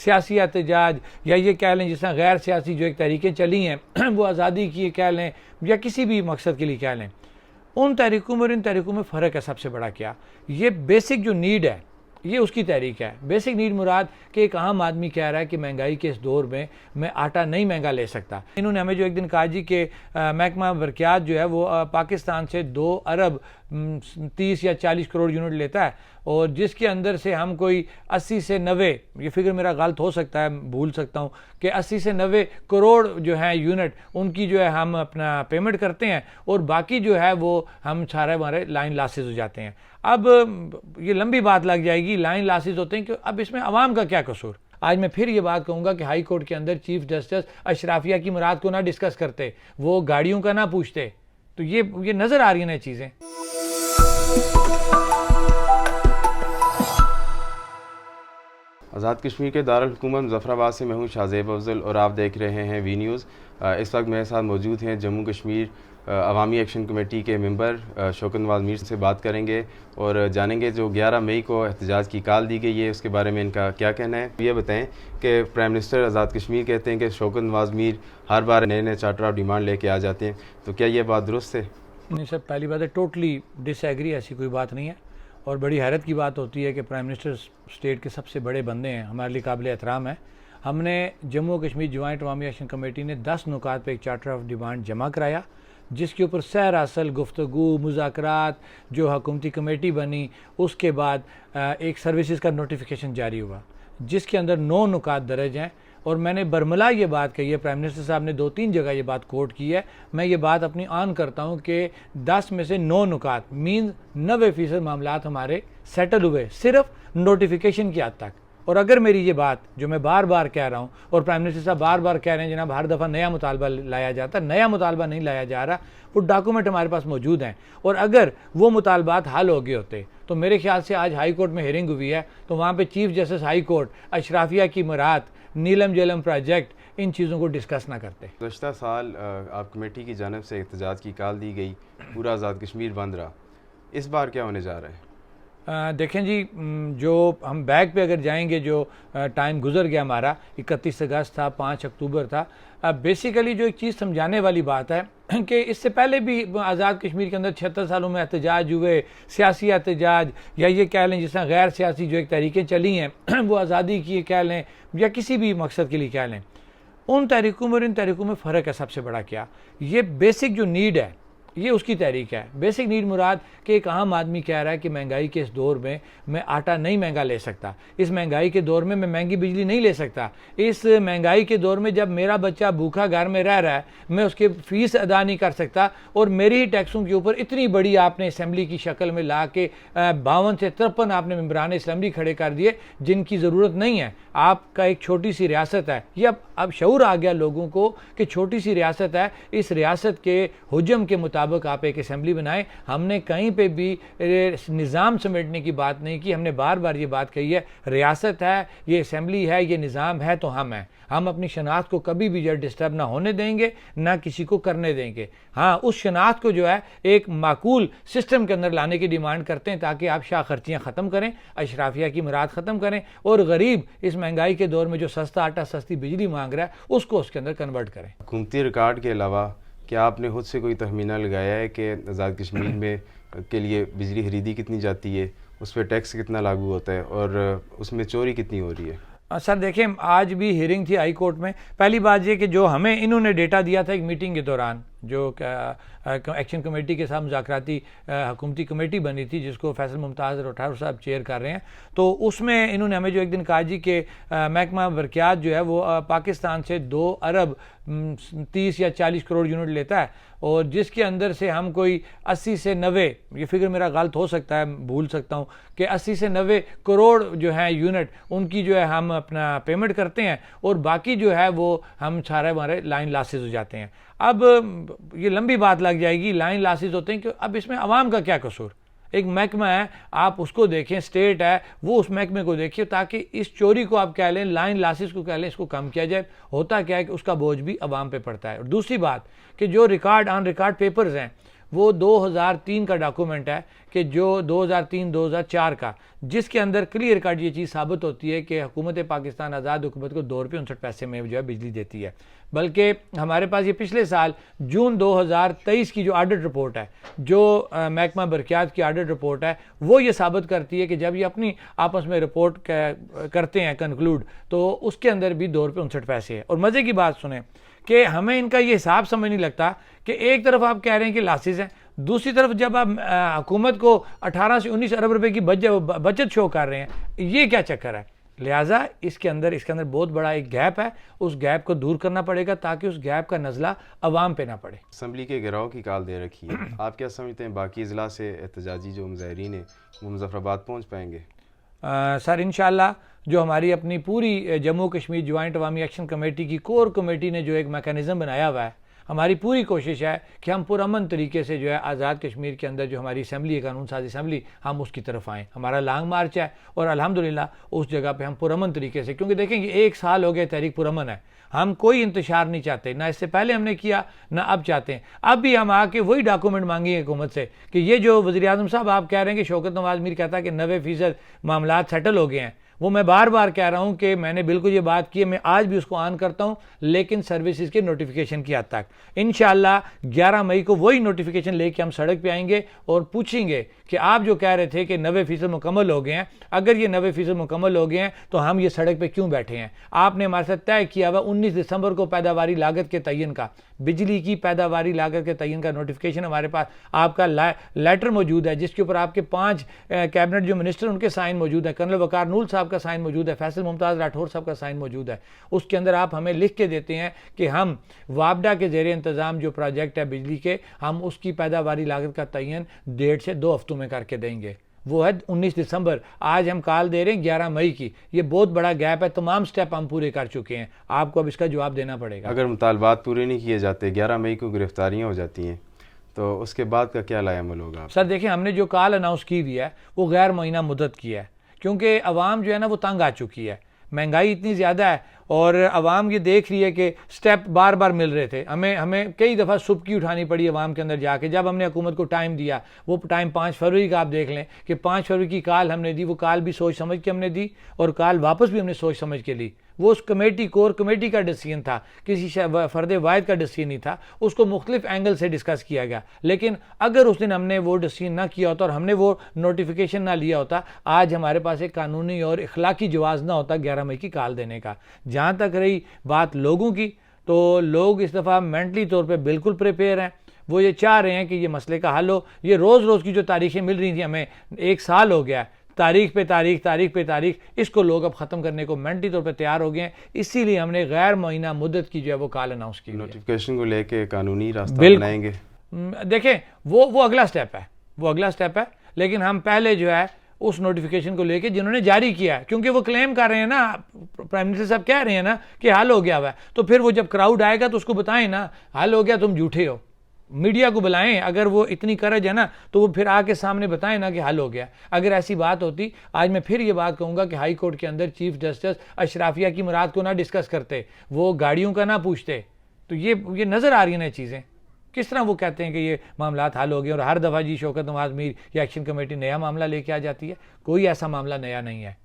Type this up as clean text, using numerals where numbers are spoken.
सियासी एहतजाज या ये कह लें जिस तरह गैर सियासी जो एक तहरीकें चली हैं वो आज़ादी की कह लें या किसी भी मकसद के लिए कह लें, उन तहरीकों में और इन तहरीकों में फ़र्क है सबसे बड़ा क्या, ये बेसिक जो नीड है ये उसकी तहरीक है। बेसिक नीड मुराद कि एक आम आदमी कह रहा है कि महंगाई के इस दौर में मैं आटा नहीं महंगा ले सकता। इन्होंने हमें जो एक दिन कहा जी कि महकमा बरक़ियात जो है वो पाकिस्तान से 2 अरब 30 या 40 करोड़ यूनिट लेता है और जिसके अंदर से हम कोई 80 से 90, ये फिगर मेरा गलत हो सकता है, भूल सकता हूँ, कि 80 से 90 करोड़ जो है यूनिट उनकी जो है हम अपना पेमेंट करते हैं और बाकी जो है वो हम सारे हमारे लाइन लॉसेस हो जाते हैं। अब ये लंबी बात लग जाएगी, लाइन लॉसेस होते हैं कि अब इसमें अवाम का क्या कसूर। आज मैं फिर ये बात कहूँगा कि हाई कोर्ट के अंदर चीफ जस्टिस अशराफिया की मुराद को ना डिस्कस करते, वो गाड़ियों का ना पूछते। तो ये नज़र आ रही हैं चीज़ें। आज़ाद कश्मीर के दारुल हुकूमत मुज़फ़्फ़राबाद से मैं हूँ शाहज़ेब अफजल और आप देख रहे हैं वी न्यूज़। इस वक्त मेरे साथ मौजूद हैं जम्मू कश्मीर अवामी एक्शन कमेटी के मेंबर शौकत नवाज़ मीर से बात करेंगे और जानेंगे जो 11 मई को एहतजाज की कॉल दी गई है उसके बारे में इनका क्या कहना है। ये बताएं कि प्राइम मिनिस्टर आज़ाद कश्मीर कहते हैं कि शौकत नवाज़ मीर हर बार नए नए चार्टर ऑफ डिमांड लेके आ जाते हैं, तो क्या ये बात दुरुस्त है? नहीं सर, पहली बात है टोटली डिसएग्री, ऐसी कोई बात नहीं है। और बड़ी हैरत की बात होती है कि प्राइम मिनिस्टर स्टेट के सबसे बड़े बंदे हैं, हमारे लिए काबिल एहतराम है। हमने जम्मू कश्मीर जॉइंट अवामी एक्शन कमेटी ने 10 नुकात पे एक चार्टर ऑफ डिमांड जमा कराया, जिसके ऊपर सैर असल गुफ्तगू मुज़ाकरात जो हुकूमती कमेटी बनी, उसके बाद एक सर्विसेज का नोटिफिकेशन जारी हुआ जिसके अंदर 9 नुकात दर्ज हैं। और मैंने बरमला ये बात कही है, प्राइम मिनिस्टर साहब ने 2-3 जगह ये बात कोट की है, मैं ये बात अपनी ऑन करता हूँ कि 10 में से 9 नुकात मीन 90% मामलात हमारे सेटल हुए सिर्फ नोटिफिकेशन की हद तक। और अगर मेरी ये बात जो मैं बार बार कह रहा हूँ और प्राइम मिनिस्टर साहब बार बार कह रहे हैं जनाब हर दफ़ा नया मुतालबा लाया जाता, नया मुतालबा नहीं लाया जा रहा, वो डॉक्यूमेंट हमारे पास मौजूद हैं। और अगर वो मुतालबात हल हो गए होते तो मेरे ख्याल से आज हाई कोर्ट में हियरिंग हुई है तो वहाँ पर चीफ जस्टिस हाई कोर्ट अशराफिया की मुराद, नीलम जेलम प्रोजेक्ट, इन चीज़ों को डिस्कस ना करते। गुज़श्ता साल आप कमेटी की जानिब से एहतजाज की कॉल दी गई, पूरा आज़ाद कश्मीर बंद रहा, इस बार क्या होने जा रहा है? देखें जी, जो हम बैक पे अगर जाएंगे, जो टाइम गुजर गया हमारा, 31 अगस्त था, 5 अक्टूबर था, बेसिकली जो एक चीज़ समझाने वाली बात है कि इससे पहले भी आज़ाद कश्मीर के अंदर 76 सालों में एहतजाज हुए, सियासी एहतजाज या ये कह लें जिस तरह गैर सियासी जो एक तहरीकें चली हैं वो आज़ादी की कह लें या किसी भी मकसद के लिए कह लें, उन तहरीकों में और इन तहरीकों में फ़र्क है सबसे बड़ा क्या, ये बेसिक जो नीड है ये उसकी तहरीक है। बेसिक नीड मुराद कि एक आम आदमी कह रहा है कि महंगाई के इस दौर में मैं आटा नहीं महंगा ले सकता, इस महंगाई के दौर में मैं महंगी बिजली नहीं ले सकता, इस महंगाई के दौर में जब मेरा बच्चा भूखा घर में रह रहा है मैं उसकी फ़ीस अदा नहीं कर सकता और मेरी ही टैक्सों के ऊपर इतनी बड़ी आपने असम्बली की शक्ल में ला के 52 से 53 आपने मेंबरान असम्बली खड़े कर दिए जिनकी ज़रूरत नहीं है। आपका एक छोटी सी रियासत है, ये अब शऊर आ गया लोगों को कि छोटी सी रियासत है, इस रियासत के हुजम के मुताबिक आप एक असम्बली बनाएं। हमने कहीं पे भी निज़ाम समेटने की बात नहीं की, हमने बार बार ये बात कही है, रियासत है, ये असम्बली है, ये निज़ाम है तो हम हैं, हम अपनी शनाख्त को कभी भी जो डिस्टर्ब ना होने देंगे, ना किसी को करने देंगे। हाँ, उस शनाख्त को जो है एक माकूल सिस्टम के अंदर लाने की डिमांड करते हैं ताकि आप शाह खर्चियाँ ख़त्म करें, अशराफिया की मुराद ख़त्म करें और गरीब इस महंगाई के दौर में जो सस्ता आटा सस्ती बिजली मांग रहा है उसको उसके अंदर कन्वर्ट करें। हुकूमती रिकॉर्ड के अलावा क्या आपने खुद से कोई तखमीना लगाया है कि आज़ाद कश्मीर में के लिए बिजली खरीदी कितनी जाती है, उस पर टैक्स कितना लागू होता है और उसमें चोरी कितनी हो रही है? सर देखें, आज भी हियरिंग थी हाई कोर्ट में। पहली बात ये कि जो हमें इन्होंने डेटा दिया था एक मीटिंग के दौरान, जो एक्शन कमेटी के साथ मुज़ाकराती हुकूमती कमेटी बनी थी जिसको फैसल मुमताज़ रठार साहब चेयर कर रहे हैं, तो उसमें इन्होंने हमें जो एक दिन कहा जी कि महकमा बरक़ियात जो है वो पाकिस्तान से 2 अरब 30 या 40 करोड़ यूनिट लेता है और जिसके अंदर से हम कोई 80 से 90, ये फिगर मेरा गलत हो सकता है, भूल सकता हूँ, कि 80 से 90 करोड़ जो है यूनिट उनकी जो है हम अपना पेमेंट करते हैं और बाकी जो है वो हम सारे हमारे लाइन लॉसेस हो जाते हैं। अब ये लंबी बात लग जाएगी, लाइन लॉसेस होते हैं कि अब इसमें अवाम का क्या कसूर। एक महकमा है, आप उसको देखें, स्टेट है, वो उस महकमे को देखिए ताकि इस चोरी को आप कह लें, लाइन लॉसेस को कह लें, इसको कम किया जाए। होता क्या है कि उसका बोझ भी अवाम पे पड़ता है। और दूसरी बात कि जो रिकॉर्ड ऑन रिकॉर्ड पेपर्स हैं वो 2003 का डॉक्यूमेंट है कि जो 2003-2004 का, जिसके अंदर क्लियर कट ये चीज़ साबित होती है कि हुकूमत पाकिस्तान आज़ाद हुकूमत को ₹2.59 में जो है बिजली देती है। बल्कि हमारे पास ये पिछले साल जून 2023 की जो ऑडिट रिपोर्ट है, जो महकमा बरक़ियात की ऑडिट रिपोर्ट है, वो ये साबित करती है कि जब ये अपनी आपस में रिपोर्ट करते हैं कंक्लूड, तो उसके अंदर भी ₹2.59 है। और मज़े की बात सुने कि हमें इनका ये हिसाब समझ नहीं लगता कि एक तरफ आप कह रहे हैं कि लॉसेस हैं, दूसरी तरफ जब आप हुकूमत को 18 से 19 अरब रुपए की बचत शो कर रहे हैं, ये क्या चक्कर है। लिहाजा इसके अंदर बहुत बड़ा एक गैप है, उस गैप को दूर करना पड़ेगा ताकि उस गैप का नज़ला अवाम पे ना पड़े। असम्बली के गिराव की काल दे रखी है, आप क्या समझते हैं बाकी अजला से एहतजाजी जो मुज़ाहिरीन हैं वो मुज़फ़्फ़राबाद पहुँच पाएंगे? सर इंशाल्लाह जो हमारी अपनी पूरी जम्मू कश्मीर जॉइंट अवामी एक्शन कमेटी की कोर कमेटी ने जो एक मैकेनिज़्म बनाया हुआ है, हमारी पूरी कोशिश है कि हम पुरअमन तरीके से जो है आज़ाद कश्मीर के अंदर जो हमारी असम्बली है, कानून साज़ असम्बली, हम उसकी तरफ आएँ। हमारा लॉन्ग मार्च है और अल्हम्दुलिल्लाह उस जगह पे हम पुरअमन तरीके से, क्योंकि देखेंगे 1 साल हो गए तहरीक पुरअमन है, हम कोई इंतशार नहीं चाहते, ना इससे पहले हमने किया ना अब चाहते हैं। अब भी हम आके वही डॉक्यूमेंट मांगेंगे हुकूमत से कि ये जो वज़ीर-ए-आज़म साहब आप कह रहे हैं कि शौकत नवाज़ मीर कहता है कि 90% मामला सेटल हो गए हैं, वो मैं बार बार कह रहा हूं कि मैंने बिल्कुल ये बात की है, मैं आज भी उसको ऑन करता हूं, लेकिन सर्विसेज के नोटिफिकेशन की हद तक। इंशाल्लाह 11 मई को वही नोटिफिकेशन लेके हम सड़क पे आएंगे और पूछेंगे कि आप जो कह रहे थे कि 90% मुकम्मल हो गए हैं, अगर ये 90% मुकम्मल हो गए हैं तो हम ये सड़क पे क्यों बैठे हैं। आपने हमारे साथ तय किया हुआ 19 दिसंबर को पैदावारी लागत के तयन का, बिजली की पैदावारी लागत के तयन का नोटिफिकेशन हमारे पास आपका लेटर मौजूद है, जिसके ऊपर आपके 5 कैबिनेट जो मिनिस्टर उनके साइन मौजूद है, कर्नल वकार नूल साहब का साइन मौजूद है, फैसल मुमताज़ राठौर साहब का साइन मौजूद है। उसके अंदर आप हमें लिख के देते हैं कि हम वापडा के ज़ेरे इंतज़ाम जो प्रोजेक्ट है बिजली के, हम उसकी पैदावारी लागत का तयन 1.5 से 2 हफ्तों में करके देंगे। वो है 19 दिसंबर, आज हम कॉल दे रहे हैं 11 मई की। ये बहुत बड़ा गैप है, तमाम स्टेप हम पूरे कर चुके हैं, आपको अब इसका जवाब देना पड़ेगा। अगर मुतालबात पूरे नहीं किए जाते, 11 मई को गिरफ्तारियाँ हो जाती हैं, तो उसके बाद का क्या लाएअमल होगा? सर देखिए, हमने जो कॉल अनाउंस की हुई है वो गैर महीना मुद्दत की है, क्योंकि अवाम जो है ना वो तंग आ चुकी है, महंगाई इतनी ज़्यादा है और अवाम ये देख रही है कि स्टेप बार बार मिल रहे थे, हमें कई दफ़ा सुबकी उठानी पड़ी अवाम के अंदर जाके। जब हमने हुकूमत को टाइम दिया, वो टाइम 5 फरवरी का, आप देख लें कि 5 फरवरी की कॉल हमने दी, वो कॉल भी सोच समझ के हमने दी और कॉल वापस भी हमने सोच समझ के ली। वो उस कमेटी, कोर कमेटी का डिसीजन था, किसी फ़र्द वाहिद का डिसीजन नहीं था, उसको मुख्तलिफ एंगल से डिस्कस किया गया। लेकिन अगर उस दिन हमने वो डिसीजन ना किया होता और हमने वो नोटिफिकेशन ना लिया होता, आज हमारे पास एक कानूनी और इखलाकी जवाज़ ना होता 11 मई की कॉल देने का। जहाँ तक रही बात लोगों की, तो लोग इस दफ़ा मेंटली तौर पे बिल्कुल प्रिपेयर हैं, वो ये चाह रहे हैं कि ये मसले का हल हो। ये रोज़ रोज़ की जो तारीखें मिल रही थी हमें, 1 साल हो गया, तारीख पे तारीख, इसको लोग अब ख़त्म करने को मेंटली तौर पे तैयार हो गए हैं। इसीलिए हमने गैर महीना मुद्दत की जो है वो कॉल अनाउंस की। नोटिफिकेशन को लेके कानूनी रास्ता बनाएंगे? देखें, वो अगला स्टेप है, लेकिन हम पहले जो है उस नोटिफिकेशन को लेके जिन्होंने जारी किया है, क्योंकि वो क्लेम कर रहे हैं ना, प्राइम मिनिस्टर साहब कह रहे हैं ना कि हल हो गया हुआ है, तो फिर वो जब क्राउड आएगा तो उसको बताएं ना हल हो गया, तुम झूठे हो। मीडिया को बुलाएं, अगर वो इतनी करज है ना तो वो फिर आके सामने बताएं ना कि हल हो गया। अगर ऐसी बात होती, आज मैं फिर ये बात कहूँगा कि हाई कोर्ट के अंदर चीफ जस्टिस अशराफिया की मुराद को ना डिस्कस करते, वो गाड़ियों का ना पूछते। तो ये नज़र आ रही है ना चीज़ें, किस तरह वो कहते हैं कि ये मामला हल हो गए और हर दफ़ा जी शौकत नवाज़ मीर या एक्शन कमेटी नया मामला लेके आ जाती है। कोई ऐसा मामला नया नहीं है।